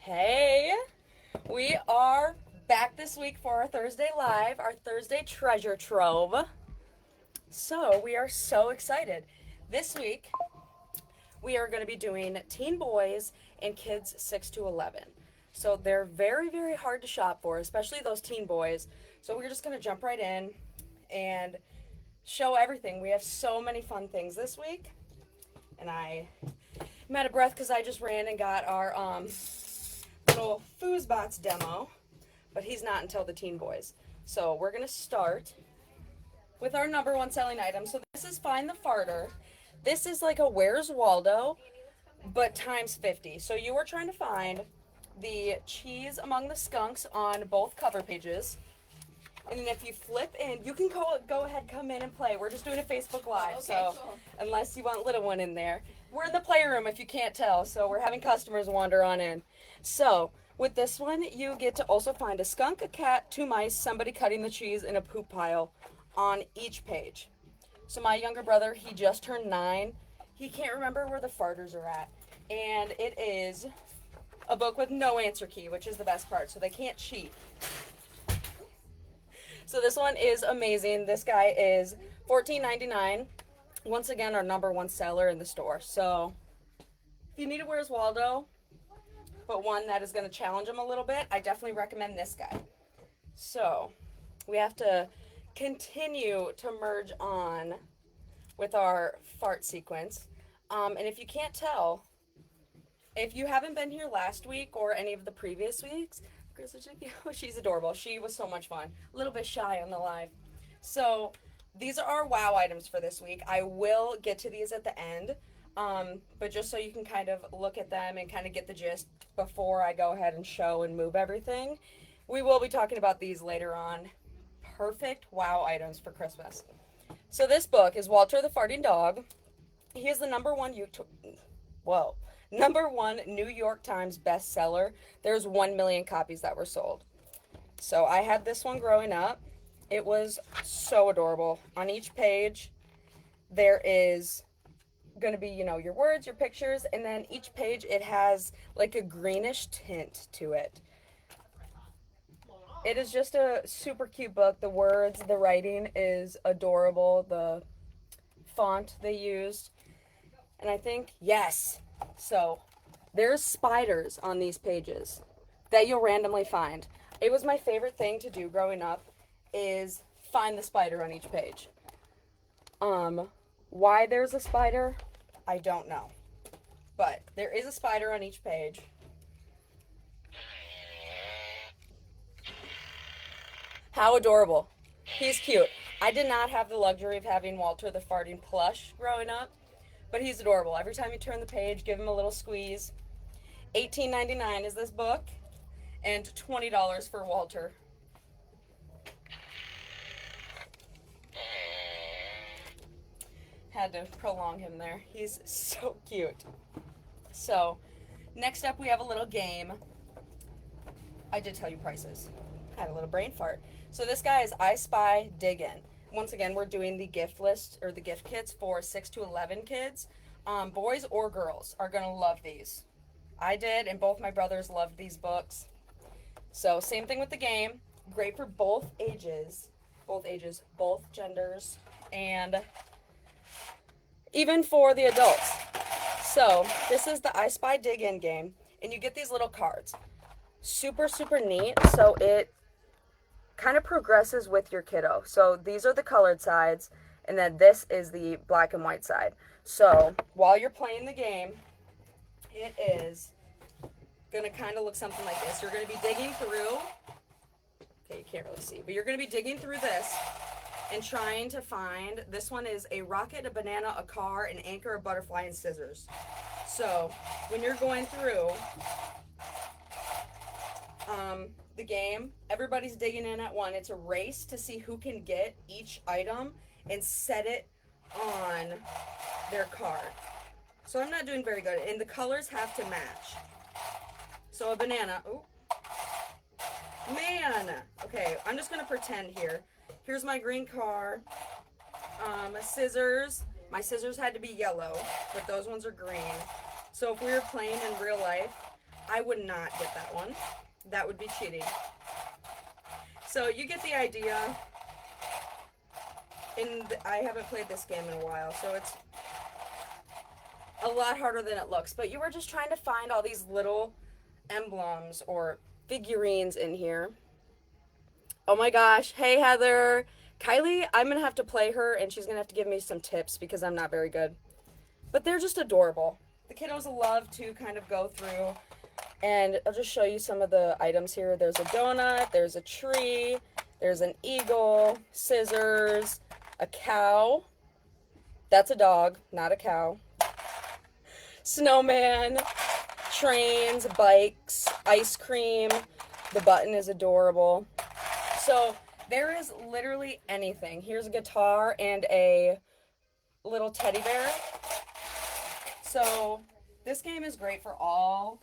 Hey, we are back this week for our Thursday Live, our Thursday Treasure Trove. So, we are so excited. This week, we are going to be doing teen boys and kids 6 to 11. So, they're very, very hard to shop for, especially those teen boys. So, we're just going to jump right in and show everything. We have so many fun things this week. And I'm out of breath because I just ran and got our little foosbots demo, but he's not until the teen boys. So we're gonna start with our number one selling item. So this is Find the Farter. This is like a Where's Waldo, but times 50. So you were trying to find the cheese among the skunks on both cover pages. And then if you flip in, you can go ahead, come in and play. We're just doing a Facebook Live, so cool. Unless you want little one in there. We're in the playroom if you can't tell, so we're having customers wander on in. So with this one, you get to also find a skunk, a cat, two mice, somebody cutting the cheese, and a poop pile on each page. So my younger brother, he just turned 9. He can't remember where the farters are at. And it is a book with no answer key, which is the best part, so they can't cheat. So this one is amazing. This guy is $14.99. Once again, our number one seller in the store. So if you need a Where's Waldo, but one that is going to challenge him a little bit, I definitely recommend this guy. So we have to continue to merge on with our fart sequence. And if you can't tell, if you haven't been here last week or any of the previous weeks, she's adorable. She was so much fun. A little bit shy on the live. So these are our wow items for this week. I will get to these at the end, but just so you can kind of look at them and kind of get the gist before I go ahead and show and move everything. We will be talking about these later on. Perfect wow items for Christmas. So this book is Walter the Farting Dog. He is the number one New York Times bestseller. There's 1 million copies that were sold. So I had this one growing up. It was so adorable. On each page, there is going to be, your words, your pictures, and then each page, it has like a greenish tint to it. It is just a super cute book. The words, the writing is adorable. The font they used. And I think, yes. So there's spiders on these pages that you'll randomly find. It was my favorite thing to do growing up is find the spider on each page. Why there's a spider, I don't know. But there is a spider on each page. How adorable. He's cute. I did not have the luxury of having Walter the Farting plush growing up, but he's adorable. Every time you turn the page, give him a little squeeze. $18.99 is this book, and $20 for Walter. Had to prolong him there. He's so cute. So, next up we have a little game. I did tell you prices. Had a little brain fart. So this guy is I Spy Dig In. Once again, we're doing the gift list or the gift kits for 6 to 11 kids. Boys or girls are going to love these. I did, and both my brothers loved these books. So same thing with the game. Great for both ages, both genders, and even for the adults. So this is the I Spy Dig In game, and you get these little cards. Super, super neat. So it kind of progresses with your kiddo. So these are the colored sides, and then this is the black and white side. So while you're playing the game, it is going to kind of look something like this. You're going to be digging through, okay, you can't really see, but you're going to be digging through this and trying to find, this one is a rocket, a banana, a car, an anchor, a butterfly, and scissors. So when you're going through the game, everybody's digging in at one. It's a race to see who can get each item and set it on their card. So I'm not doing very good, and the colors have to match. So a banana, oh, man. Okay, I'm just gonna pretend here. Here's my green car, scissors. My scissors had to be yellow, but those ones are green. So if we were playing in real life, I would not get that one. That would be cheating. So you get the idea. I haven't played this game in a while, so it's a lot harder than it looks. But you were just trying to find all these little emblems or figurines in here. Oh my gosh. Hey, Heather. Kylie, I'm going to have to play her, and she's going to have to give me some tips because I'm not very good. But they're just adorable. The kiddos love to kind of go through, and I'll just show you some of the items here. There's a donut, there's a tree, there's an eagle, scissors, a cow. That's a dog, not a cow. Snowman, trains, bikes, ice cream. The button is adorable. So there is literally anything. Here's a guitar and a little teddy bear. So this game is great for all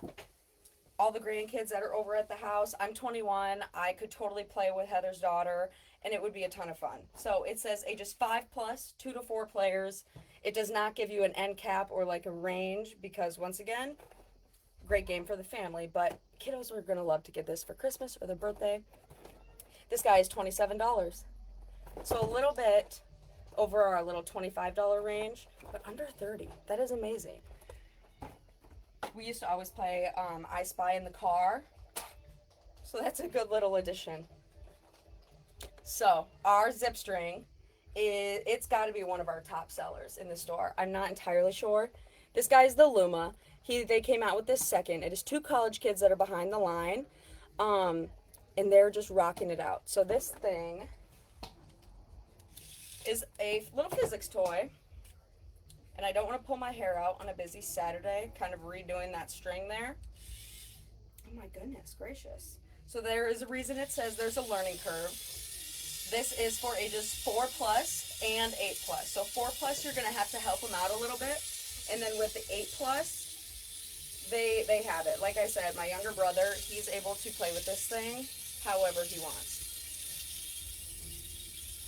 the grandkids that are over at the house. I'm 21. I could totally play with Heather's daughter, and it would be a ton of fun. So it says ages 5+, 2 to 4 players. It does not give you an end cap or like a range because, once again, great game for the family. But kiddos are going to love to get this for Christmas or their birthday. This guy is $27. So a little bit over our little $25 range, but under 30. That is amazing. We used to always play I Spy in the car. So that's a good little addition. So our zip string, it's got to be one of our top sellers in the store. I'm not entirely sure. This guy's the Luma. They came out with this second. It is 2 college kids that are behind the line. And they're just rocking it out. So this thing is a little physics toy. And I don't want to pull my hair out on a busy Saturday, kind of redoing that string there. Oh my goodness gracious. So there is a reason it says there's a learning curve. This is for ages 4+ and 8+. So 4+, you're going to have to help them out a little bit. And then with the 8+, they have it. Like I said, my younger brother, he's able to play with this thing however he wants.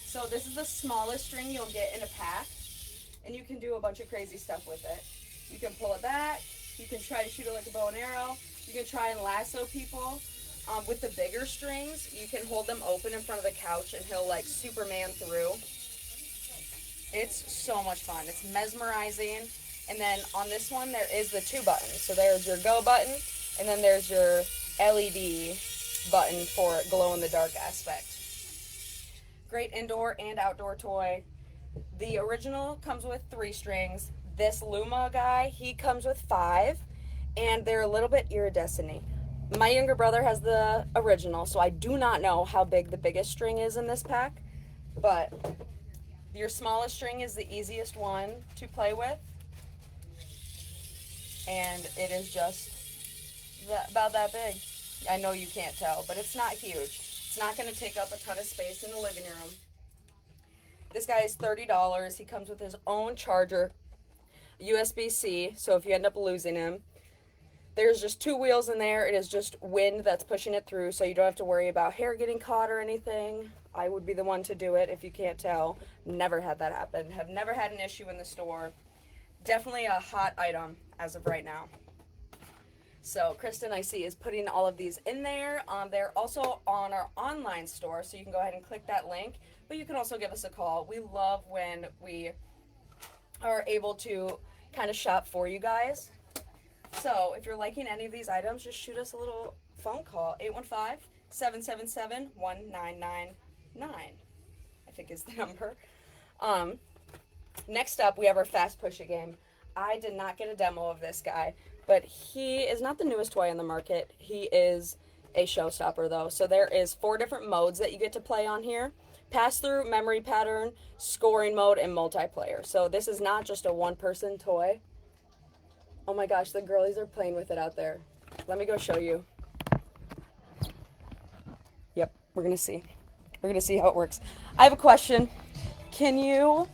So this is the smallest string you'll get in a pack, and you can do a bunch of crazy stuff with it. You can pull it back, you can try to shoot it like a bow and arrow, you can try and lasso people. With the bigger strings, you can hold them open in front of the couch and he'll like Superman through. It's so much fun. It's mesmerizing. And then on this one, there is the 2 buttons. So there's your go button, and then there's your LED button for glow-in-the-dark aspect. Great indoor and outdoor toy. The original comes with 3 strings. This Luma guy, he comes with 5, and they're a little bit iridescent-y. My younger brother has the original, so I do not know how big the biggest string is in this pack, but your smallest string is the easiest one to play with, and it is just about that big. I know you can't tell, but it's not huge. It's not going to take up a ton of space in the living room. This guy is $30. He comes with his own charger, USB-C, so if you end up losing him, there's just 2 wheels in there. It is just wind that's pushing it through, so you don't have to worry about hair getting caught or anything. I would be the one to do it if you can't tell. Never had that happen. Have never had an issue in the store. Definitely a hot item as of right now. So Kristen, I see, is putting all of these in there. They're also on our online store, so you can go ahead and click that link. But you can also give us a call. We love when we are able to kind of shop for you guys. So if you're liking any of these items, just shoot us a little phone call, 815-777-1999, I think is the number. Next up, we have our Fast Push It game. I did not get a demo of this guy, but he is not the newest toy on the market. He is a showstopper, though. So there is 4 different modes that you get to play on here. Pass-through, memory pattern, scoring mode, and multiplayer. So this is not just a one-person toy. Oh my gosh, the girlies are playing with it out there. Let me go show you. Yep, we're going to see. We're going to see how it works. I have a question. I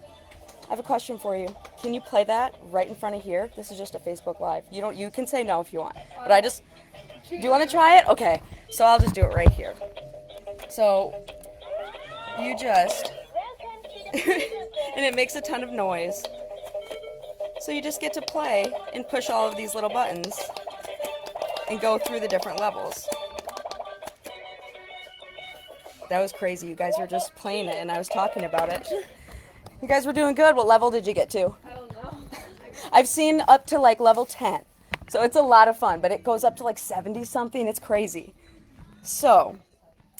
have a question for you. Can you play that right in front of here? This is just a Facebook Live. You can say no if you want. But do you want to try it? Okay, so I'll just do it right here. So, you just, and it makes a ton of noise. So you just get to play and push all of these little buttons. and go through the different levels. That was crazy. You guys were just playing it and I was talking about it. You guys were doing good. What level did you get to? I don't know. I've seen up to like level 10. So it's a lot of fun, but it goes up to like 70 something. It's crazy. So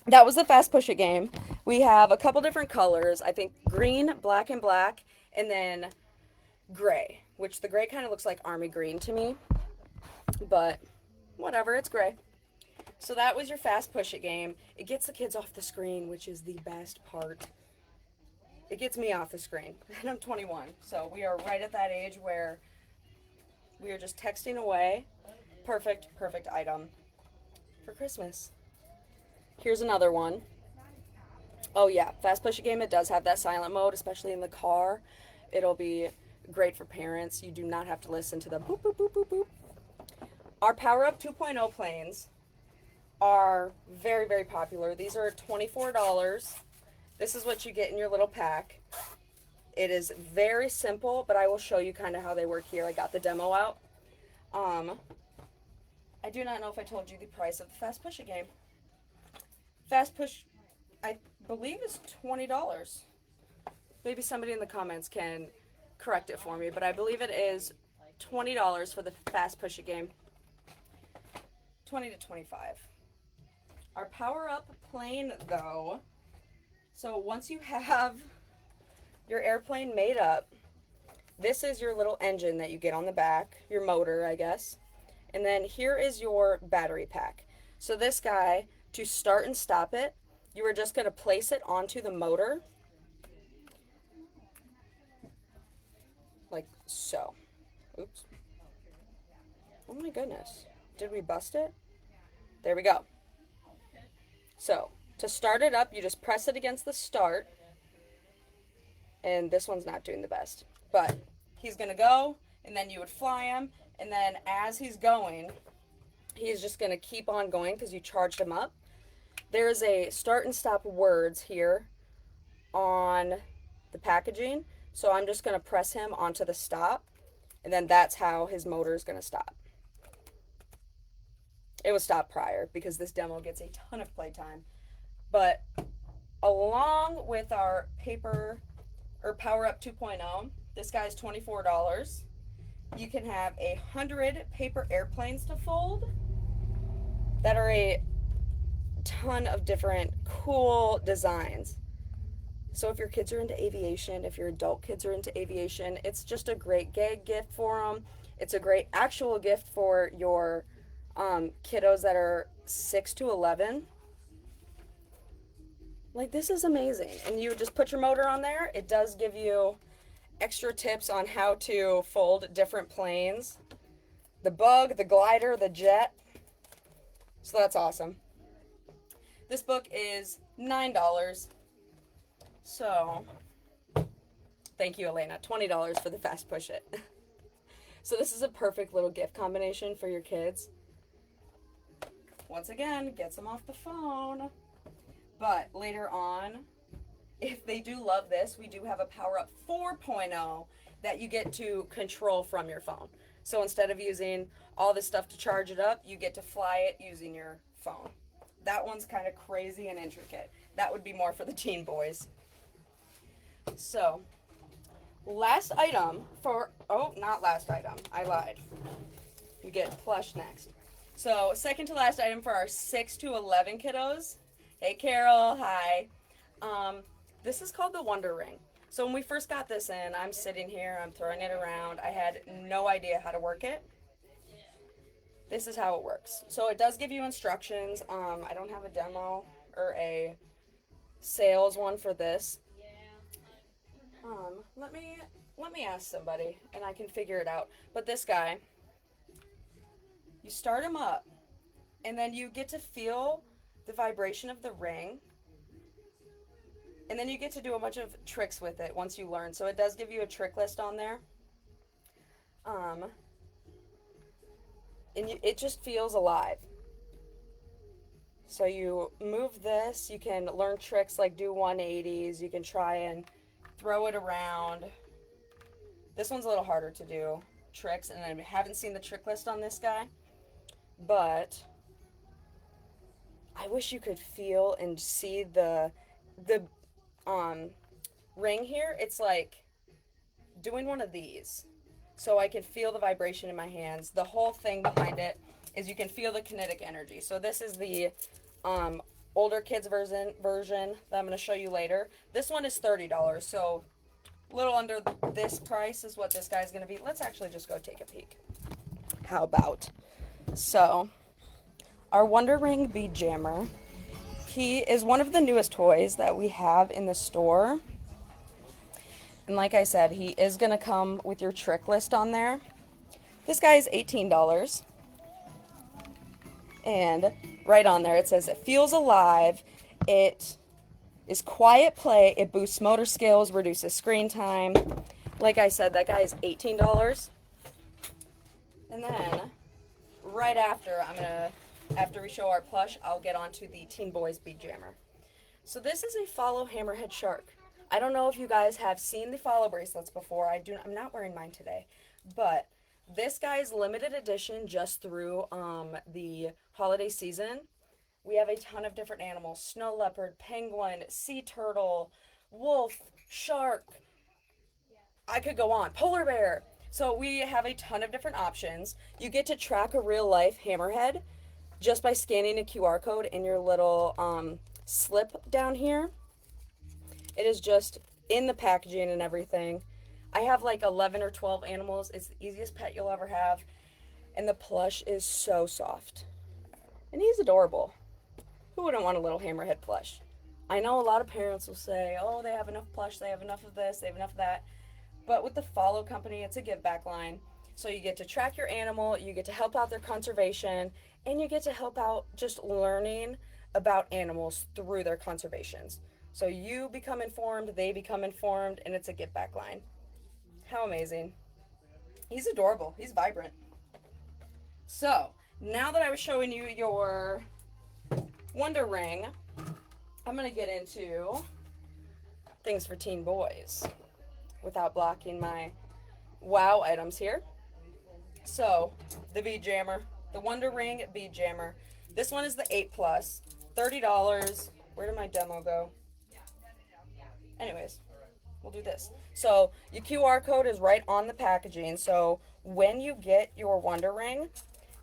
that was the fast push it game. We have a couple different colors. I think green, black, and then gray, which the gray kind of looks like army green to me. But whatever, it's gray. So that was your fast push it game. It gets the kids off the screen, which is the best part. It gets me off the screen. And I'm 21, so we are right at that age where we are just texting away. Perfect item for Christmas. Here's another one. Oh yeah, fast push it game. It does have that silent mode, especially in the car. It'll be great for parents. You do not have to listen to the boop, boop, boop, boop, boop. Our Power Up 2.0 planes are very, very popular. These are $24. This is what you get in your little pack. It is very simple, but I will show you kind of how they work here. I got the demo out. I do not know if I told you the price of the fast push it game. Fast push, I believe, is $20. Maybe somebody in the comments can correct it for me, but I believe it is $20 for the fast push it game. 20 to 25. Our Power Up plane, though, so once you have your airplane made up, this is your little engine that you get on the back, your motor, I guess. And then here is your battery pack. So this guy, to start and stop it, you are just going to place it onto the motor, like so. Oops. Oh my goodness. Did we bust it? There we go. So, to start it up, you just press it against the start. And this one's not doing the best. But he's going to go, and then you would fly him. And then as he's going, he's just going to keep on going because you charged him up. There's a start and stop words here on the packaging. So I'm just going to press him onto the stop. And then that's how his motor is going to stop. It was stopped prior because this demo gets a ton of playtime. But along with our Power Up 2.0, this guy's $24. You can have 100 paper airplanes to fold that are a ton of different cool designs. So if your kids are into aviation, if your adult kids are into aviation, it's just a great gag gift for them. It's a great actual gift for your kiddos that are 6 to 11. Like, this is amazing. And you just put your motor on there. It does give you extra tips on how to fold different planes. The bug, the glider, the jet. So that's awesome. This book is $9. So, thank you, Elena. $20 for the fast push it. So this is a perfect little gift combination for your kids. Once again, gets them off the phone. But later on, if they do love this, we do have a Power Up 4.0 that you get to control from your phone. So instead of using all this stuff to charge it up, you get to fly it using your phone. That one's kind of crazy and intricate. That would be more for the teen boys. So, last item not last item. I lied. You get plush next. So, second to last item for our 6 to 11 kiddos. Hey, Carol. Hi. This is called the Wonder Ring. So when we first got this in, I'm sitting here, I'm throwing it around. I had no idea how to work it. This is how it works. So it does give you instructions. I don't have a demo or a sales one for this. Let me ask somebody and I can figure it out. But this guy, you start him up and then you get to feel the vibration of the ring. And then you get to do a bunch of tricks with it once you learn. So it does give you a trick list on there. It just feels alive. So you move this, you can learn tricks like do 180s, you can try and throw it around. This one's a little harder to do, tricks, and I haven't seen the trick list on this guy. but I wish you could feel and see the um ring here. It's like doing one of these. So I can feel the vibration in my hands. The whole thing behind it is you can feel the kinetic energy. So this is the um, older kids version that I'm going to show you later. This one is $30, so a little under this price is what this guy's going to be. Let's actually just go take a peek. How about? So, our Wonder Ring bead jammer. He is one of the newest toys that we have in the store. And like I said, he is going to come with your trick list on there. This guy is $18. And right on there it says it feels alive. It is quiet play. It boosts motor skills, reduces screen time. Like I said, that guy is $18. And then right after, after we show our plush, I'll get onto the Teen Boys Bead Jammer. So this is a follow hammerhead shark. I don't know if you guys have seen the follow bracelets before. I'm not wearing mine today, but this guy's limited edition just through the holiday season. We have a ton of different animals: snow leopard, penguin, sea turtle, wolf, shark. I could go on. Polar bear. So we have a ton of different options. You get to track a real life hammerhead just by scanning a QR code in your little slip down here. It is just in the packaging and everything. I have like 11 or 12 animals. It's the easiest pet you'll ever have. And the plush is so soft. And he's adorable. Who wouldn't want a little hammerhead plush? I know a lot of parents will say, oh, they have enough plush, they have enough of this, they have enough of that. But with the Follow Company, it's a give back line. So you get to track your animal, you get to help out their conservation, and you get to help out just learning about animals through their conservations. So you become informed, they become informed, and it's a give back line. How amazing. He's adorable. He's vibrant. So, now that I was showing you your Wonder Ring, I'm going to get into things for teen boys without blocking my wow items here. So, the bead jammer, the Wonder Ring bead jammer. This one is the 8 plus, $30. Where did my demo go? Anyways, we'll do this. So your QR code is right on the packaging. So when you get your Wonder Ring,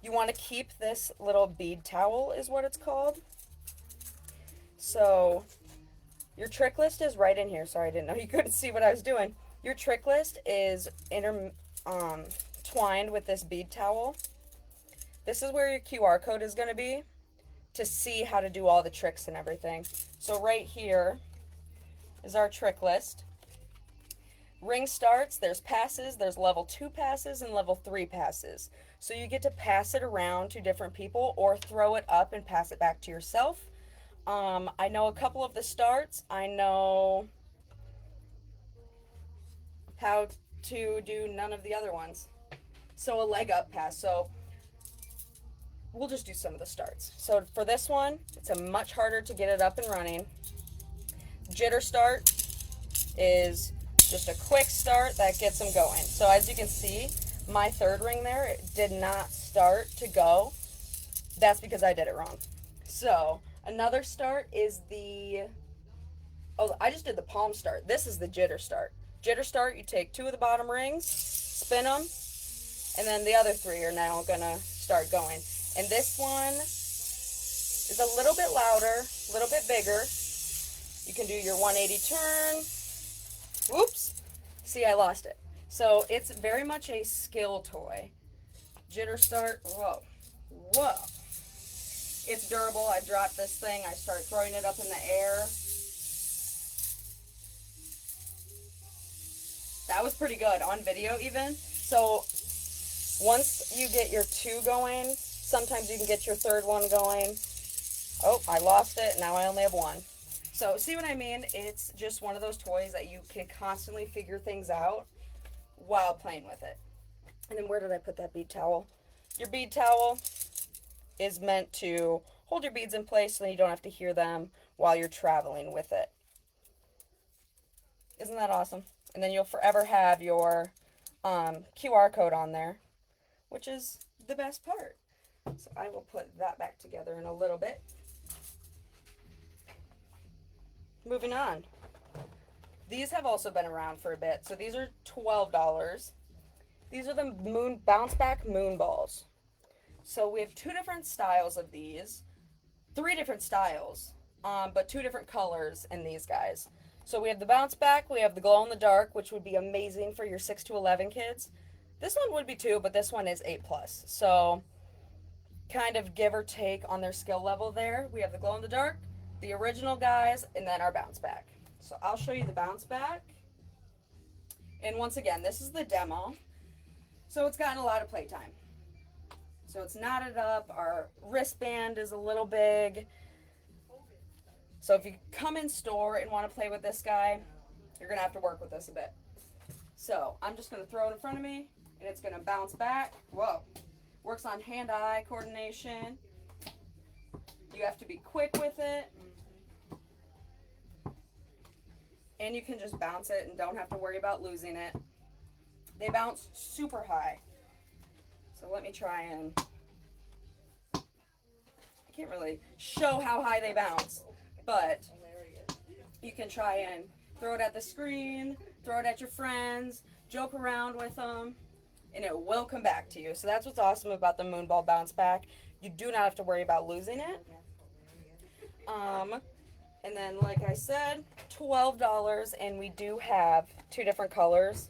you want to keep this little bead towel is what it's called. So your trick list is right in here. Sorry, I didn't know you couldn't see what I was doing. Your trick list is twined with this bead towel. This is where your QR code is going to be to see how to do all the tricks and everything. So right here is our trick list. Ring starts, there's passes, there's level 2 passes and level 3 passes. So you get to pass it around to different people or throw it up and pass it back to yourself. I know a couple of the starts. I know how to do none of the other ones. So a leg up pass. So we'll just do some of the starts. So for this one, it's a much harder to get it up and running. Jitter start is just a quick start that gets them going. So as you can see, my third ring there, it did not start to go. That's because I did it wrong. So another start is I just did the palm start. This is the jitter start. Jitter start, you take 2 of the bottom rings, spin them, and then the other 3 are now gonna start going. And this one is a little bit louder, a little bit bigger. You can do your 180 turn. Whoops. See, I lost it. So it's very much a skill toy. Jitter start. Whoa. Whoa. It's durable. I dropped this thing. I start throwing it up in the air. That was pretty good on video even. So once you get your 2 going, sometimes you can get your third one going. Oh, I lost it. Now I only have 1. So see what I mean? It's just one of those toys that you can constantly figure things out while playing with it. And then where did I put that bead towel? Your bead towel is meant to hold your beads in place so that you don't have to hear them while you're traveling with it. Isn't that awesome? And then you'll forever have your QR code on there, which is the best part. So I will put that back together in a little bit. Moving on. These have also been around for a bit. So these are $12. These are the bounce back moon balls. So we have two different styles of these, three different styles, but two different colors in these guys. So we have the bounce back, we have the glow in the dark, which would be amazing for your 6 to 11 kids. This one would be 2, but this one is 8 plus. So kind of give or take on their skill level there. We have the glow in the dark, the original guys, and then our bounce back. So I'll show you the bounce back. And once again, this is the demo. So it's gotten a lot of playtime. So it's knotted up, our wristband is a little big. So if you come in store and want to play with this guy, you're going to have to work with this a bit. So I'm just going to throw it in front of me, and it's going to bounce back. Whoa. Works on hand-eye coordination. You have to be quick with it. And you can just bounce it and don't have to worry about losing it. They bounce super high. So let me try and, I can't really show how high they bounce, but you can try and throw it at the screen, throw it at your friends, joke around with them, and it will come back to you. So that's what's awesome about the Moonball Bounce Back. You do not have to worry about losing it. And then, like I said, $12, and we do have two different colors.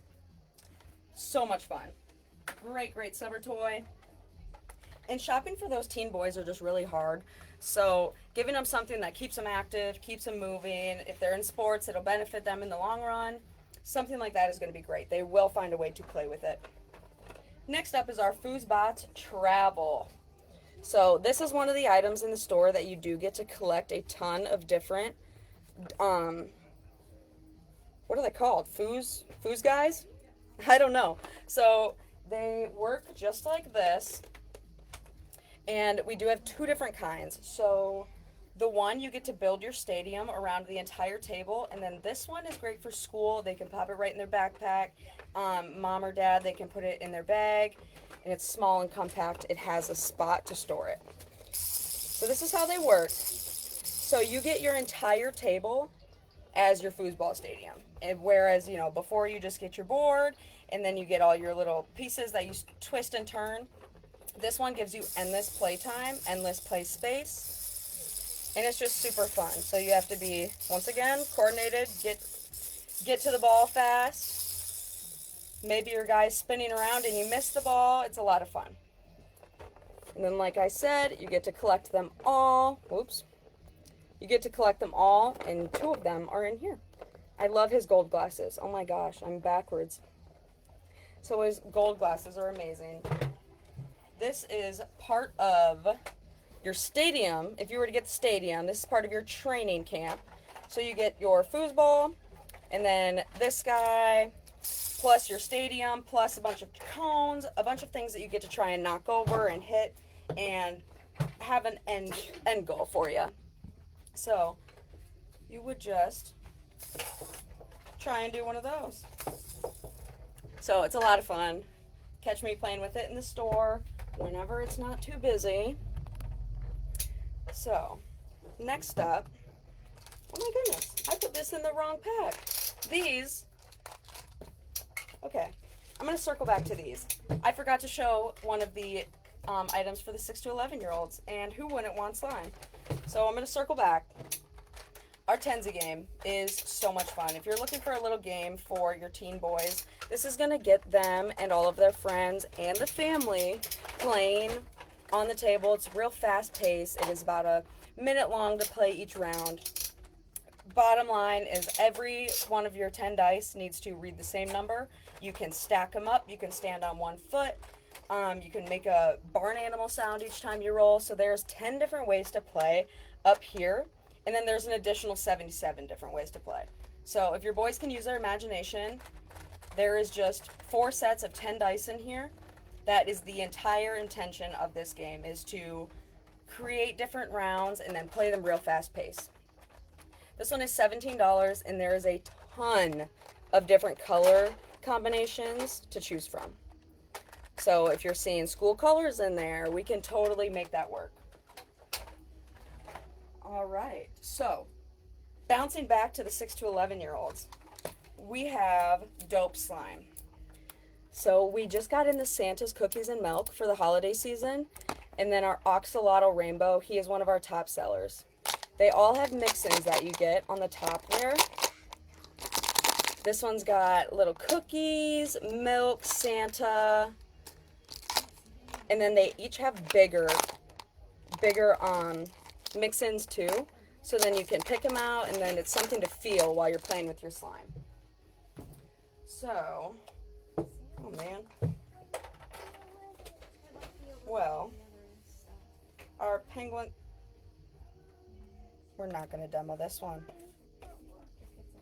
So much fun. Great, great summer toy. And shopping for those teen boys are just really hard. So giving them something that keeps them active, keeps them moving. If they're in sports, it'll benefit them in the long run. Something like that is going to be great. They will find a way to play with it. Next up is our Foosbot Travel. So this is one of the items in the store that you do get to collect a ton of different, what are they called? Foos guys? I don't know. So they work just like this. And we do have two different kinds. So the one, you get to build your stadium around the entire table. And then this one is great for school. They can pop it right in their backpack. Mom or dad, they can put it in their bag. And it's small and compact. It has a spot to store it. So this is how they work. So you get your entire table as your foosball stadium. And whereas, you know, before you just get your board and then you get all your little pieces that you twist and turn. This one gives you endless play time, endless play space. And it's just super fun. So you have to be, once again, coordinated, get to the ball fast. Maybe your guy's spinning around and you miss the ball. It's a lot of fun. And then, like I said, you get to collect them all. Oops. You get to collect them all, and two of them are in here. I love his gold glasses. Oh my gosh, I'm backwards. So his gold glasses are amazing. This is part of your stadium. If you were to get the stadium, this is part of your training camp. So you get your foosball, and then this guy, plus your stadium, plus a bunch of cones, a bunch of things that you get to try and knock over and hit and have an end goal for you. So you would just try and do one of those. So it's a lot of fun. Catch me playing with it in the store whenever it's not too busy. So next up, oh my goodness, I put this in the wrong pack. These, okay, I'm going to circle back to these. I forgot to show one of the items for the 6 to 11 year olds, and who wouldn't want slime? So I'm going to circle back. Our Tenzi game is so much fun. If you're looking for a little game for your teen boys, this is going to get them and all of their friends and the family playing on the table. It's real fast paced. It is about a minute long to play each round. Bottom line is every one of your 10 dice needs to read the same number. You can stack them up. You can stand on one foot. You can make a barn animal sound each time you roll. So there's 10 different ways to play up here. And then there's an additional 77 different ways to play. So if your boys can use their imagination, there is just 4 sets of 10 dice in here. That is the entire intention of this game, is to create different rounds and then play them real fast paced. This one is $17, and there is a ton of different color combinations to choose from. So if you're seeing school colors in there, we can totally make that work. All right, so bouncing back to the 6 to 11-year-olds, we have dope slime. So we just got into Santa's Cookies and Milk for the holiday season, and then our Oxalotl Rainbow, he is one of our top sellers. They all have mix-ins that you get on the top there. This one's got little cookies, milk, Santa, and then they each have bigger mix-ins too. So then you can pick them out, and then it's something to feel while you're playing with your slime. So, oh man. Well, our penguin, we're not going to demo this one.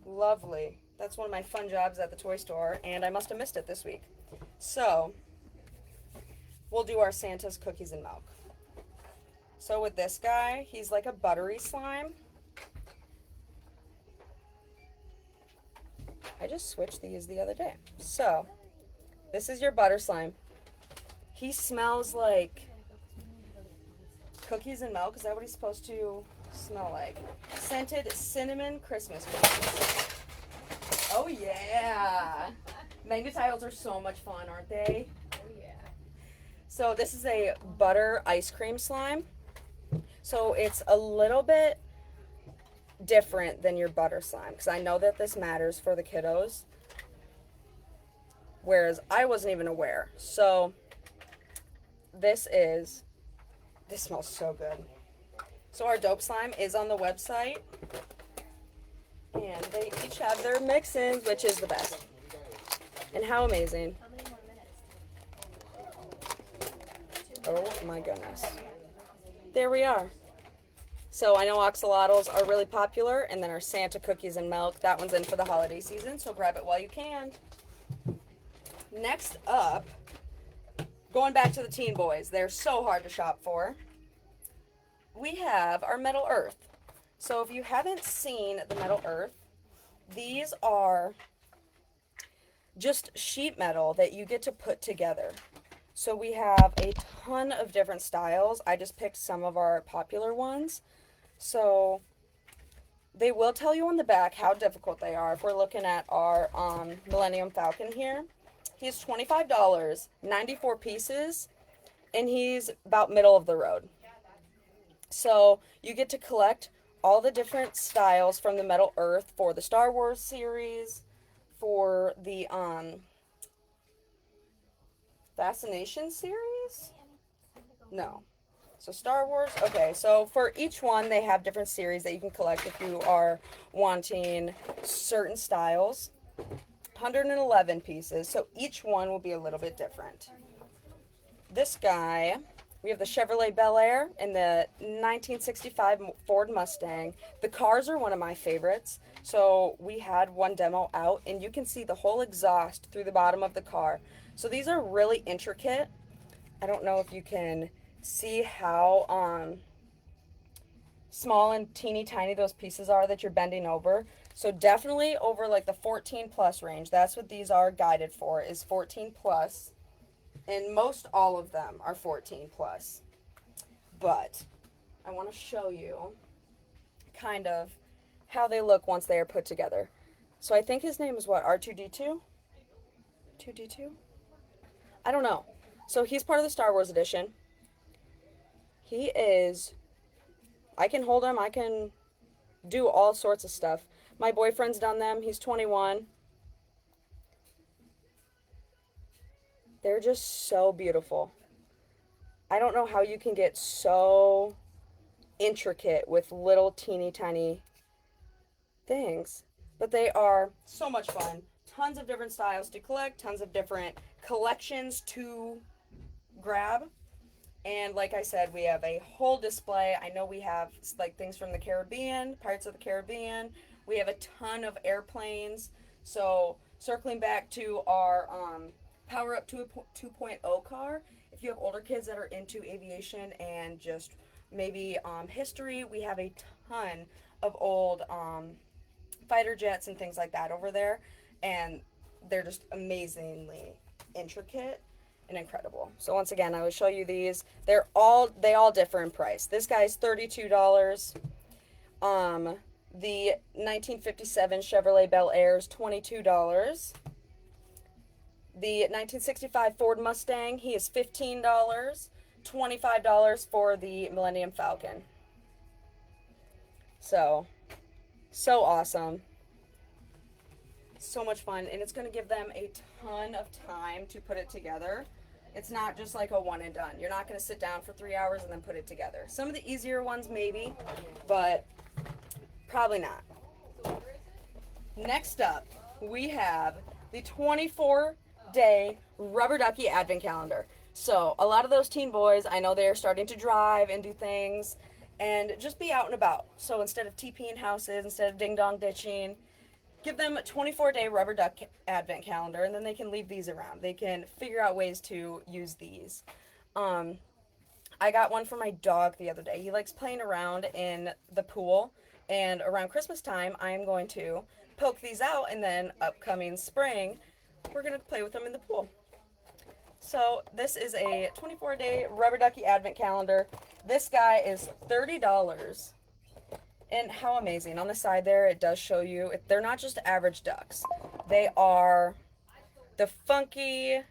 Lovely. That's one of my fun jobs at the toy store, and I must have missed it this week. So, we'll do our Santa's Cookies and Milk. So with this guy, he's like a buttery slime. I just switched these the other day. So, this is your butter slime. He smells like cookies and milk. Is that what he's supposed to smell like? Scented cinnamon Christmas cookies. Oh yeah! Manga tiles are so much fun, aren't they? Oh yeah. So this is a butter ice cream slime. So it's a little bit different than your butter slime, because I know that this matters for the kiddos, whereas I wasn't even aware. So this smells so good. So our dope slime is on the website, and they each have their mix-ins, which is the best. And how amazing. Oh my goodness. There we are. So I know oxalotls are really popular, and then our Santa Cookies and Milk, that one's in for the holiday season, so grab it while you can. Next up, going back to the teen boys, they're so hard to shop for. We have our Metal Earth. So if you haven't seen the Metal Earth, these are just sheet metal that you get to put together. So we have a ton of different styles. I just picked some of our popular ones. So they will tell you on the back how difficult they are. If we're looking at our Millennium Falcon here, he's $25, 94 pieces, and he's about middle of the road. So you get to collect all the different styles from the Metal Earth for the Star Wars series, for the Fascination series? No. So Star Wars, okay, so for each one they have different series that you can collect if you are wanting certain styles. 111 pieces, so each one will be a little bit different. This guy, we have the Chevrolet Bel Air and the 1965 Ford Mustang. The cars are one of my favorites, so we had one demo out, and you can see the whole exhaust through the bottom of the car. So these are really intricate. I don't know if you can see how small and teeny tiny those pieces are that you're bending over. So definitely over like the 14 plus range. That's what these are guided for, is 14 plus. And most all of them are 14 plus. But I want to show you kind of how they look once they are put together. So I think his name is what, R2D2? 2D2? I don't know. So he's part of the Star Wars edition. He is, I can hold him, I can do all sorts of stuff. My boyfriend's done them, he's 21. They're just so beautiful. I don't know how you can get so intricate with little teeny tiny things, but they are so much fun. Tons of different styles to collect, tons of different collections to grab. And like I said, we have a whole display. I know we have like things from the Caribbean, Pirates of the Caribbean. We have a ton of airplanes. So circling back to our Power Up 2.0 car, if you have older kids that are into aviation and just maybe history, we have a ton of old fighter jets and things like that over there. And they're just amazingly intricate. and incredible. So once again, I will show you these. They all differ in price. This guy's $32. The 1957 Chevrolet Bel Air is $22. The 1965 Ford Mustang, he is $15. $25 for the Millennium Falcon. So awesome. So much fun, and it's going to give them a ton of time to put it together. It's not just like a one and done. You're not going to sit down for 3 hours and then put it together. Some of the easier ones maybe, but probably not. Next up, we have the 24-day Rubber Ducky Advent Calendar. So a lot of those teen boys, I know they're starting to drive and do things and just be out and about. So instead of TPing houses, instead of ding-dong ditching, give them a 24-day Rubber Duck Advent Calendar, and then they can leave these around. They can figure out ways to use these. I got one for my dog the other day. He likes playing around in the pool, and around Christmas time, I am going to poke these out, and then upcoming spring, we're going to play with them in the pool. So this is a 24-day Rubber Ducky Advent Calendar. This guy is $30. And how amazing. On the side there, it does show you, they're not just average ducks. They are the funky,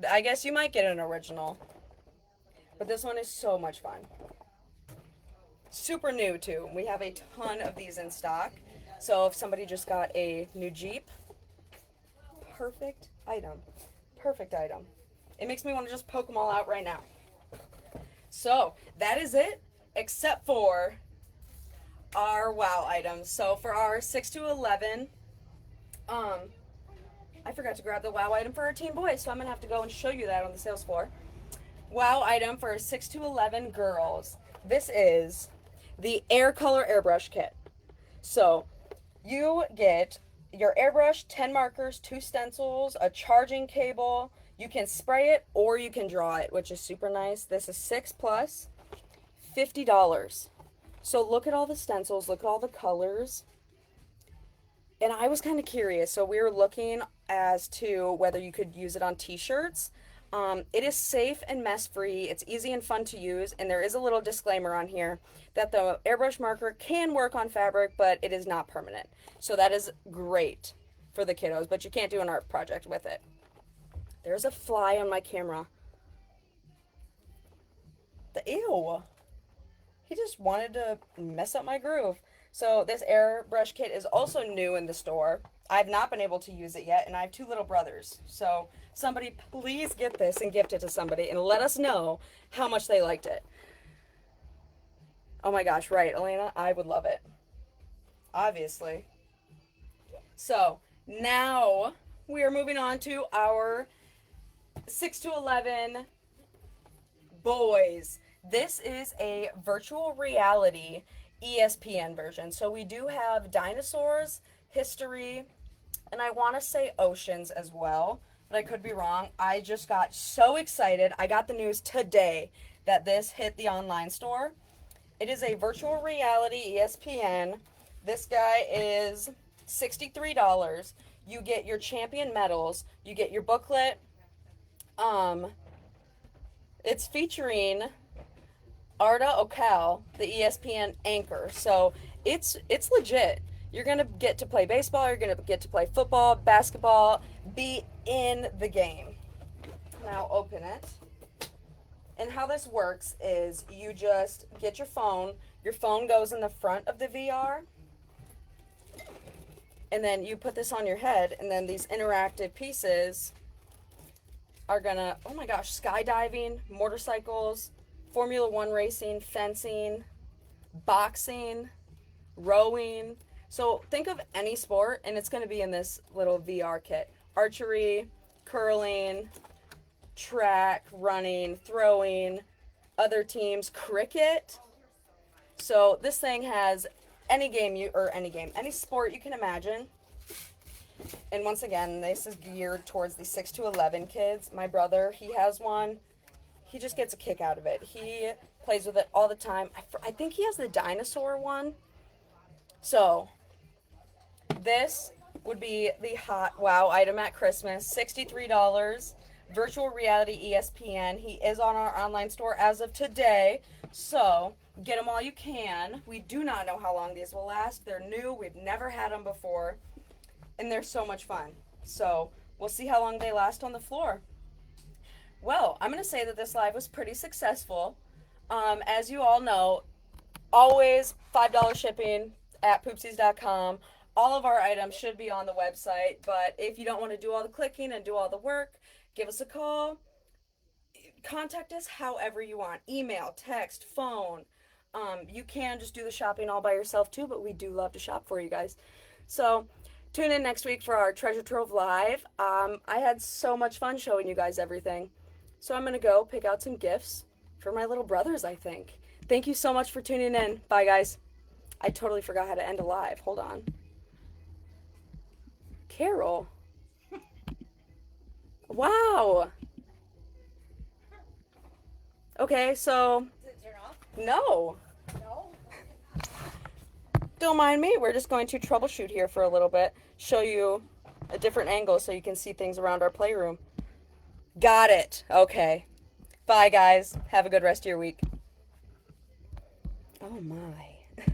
I guess you might get an original. But this one is so much fun. Super new, too. We have a ton of these in stock. So if somebody just got a new Jeep, perfect item. Perfect item. It makes me want to just poke them all out right now. So that is it, except for our wow items. So for our 6 to 11, I forgot to grab the wow item for our teen boys, so I'm gonna have to go and show you that on the sales floor. Wow item for 6 to 11 girls. This is the Air Color Airbrush Kit. So you get your airbrush, 10 markers, 2 stencils, a charging cable. You can spray it or you can draw it, which is super nice. This is 6 plus, $50. So look at all the stencils, look at all the colors. And I was kind of curious, so we were looking as to whether you could use it on t-shirts. It is safe and mess-free, it's easy and fun to use, and there is a little disclaimer on here that the airbrush marker can work on fabric, but it is not permanent. So that is great for the kiddos, but you can't do an art project with it. There's a fly on my camera. Ew. He just wanted to mess up my groove. So this airbrush kit is also new in the store. I've not been able to use it yet, and I have 2 little brothers. So somebody please get this and gift it to somebody and let us know how much they liked it. Oh my gosh, right, Elena? I would love it. Obviously. So now we are moving on to our 6 to 11 boys. This is a virtual reality ESPN version. So we do have dinosaurs, history, and I want to say oceans as well, but I could be wrong. I just got so excited. I got the news today that this hit the online store. It is a virtual reality ESPN. This guy is $63. You get your champion medals. You get your booklet. It's featuring Arda Ocal, the ESPN anchor. So it's legit. You're going to get to play baseball, you're going to get to play football, basketball, be in the game. Now open it. And how this works is you just get your phone goes in the front of the VR, and then you put this on your head, and then these interactive pieces are gonna, oh my gosh, skydiving, motorcycles, Formula One racing, fencing, boxing, rowing. So think of any sport, and it's going to be in this little VR kit. Archery, curling, track, running, throwing, other teams, cricket. So this thing has any sport you can imagine. And once again, this is geared towards the 6 to 11 kids. My brother, he has one. He just gets a kick out of it. He plays with it all the time. I think he has the dinosaur one. So this would be the hot wow item at Christmas. $63. Virtual Reality ESPN. He is on our online store as of today. So get them while you can. We do not know how long these will last. They're new. We've never had them before. And they're so much fun. So we'll see how long they last on the floor. Well, I'm going to say that this live was pretty successful. As you all know, always $5 shipping at poopsies.com. All of our items should be on the website, but if you don't want to do all the clicking and do all the work, give us a call. Contact us however you want. Email, text, phone. You can just do the shopping all by yourself too, but we do love to shop for you guys. So tune in next week for our Treasure Trove Live. I had so much fun showing you guys everything. So I'm going to go pick out some gifts for my little brothers, I think. Thank you so much for tuning in. Bye, guys. I totally forgot how to end a live. Hold on. Carol. Wow. Okay, so. Did it turn off? No. No? Don't mind me. We're just going to troubleshoot here for a little bit. Show you a different angle so you can see things around our playroom. Got it. Okay. Bye, guys. Have a good rest of your week. Oh, my.